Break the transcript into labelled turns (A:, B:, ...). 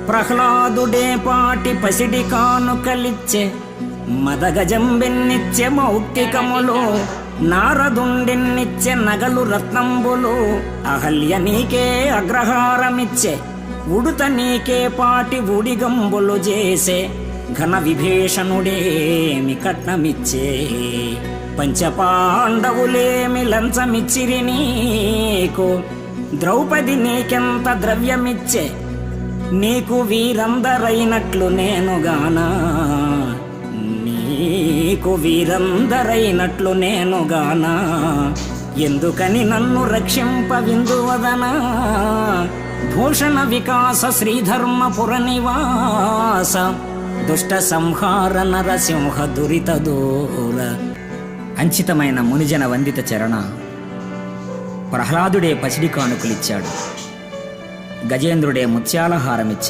A: ప్రహ్లాదుడే పాటి పసిడి కానుకలిచ్చే మదగజంబెన్నిచ్చే మౌక్తికములు, నారదుండెన్నిచ్చే నగలు రత్నంబులు, అహల్య నీకే అగ్రహారమిచ్చే ఉడుత నీకే పాటి ఉడిగంబులు చేసే ఘన విభీషణుడేమి కట్నమిచ్చే పంచపాండవులేమి లంచమిచ్చిరి నీకు, ద్రౌపది నీకెంత ద్రవ్యమిచ్చే నీకు వీరందరైనట్లు నేనుగానా, నీకు వీరందరైనట్లు నేనుగానా, ఎందుకని నన్ను రక్షింపవిందువదనా, భూషణ వికాస శ్రీధర్మపుర నివాస దుష్ట సంహార నరసింహ దురిత దూర. అంచితమైన మునిజన వందిత చరణ. ప్రహ్లాదుడే పసిడి కానుకలిచ్చాడు, గజేంద్రుడే ముత్యాల హారమిచ్చాడు.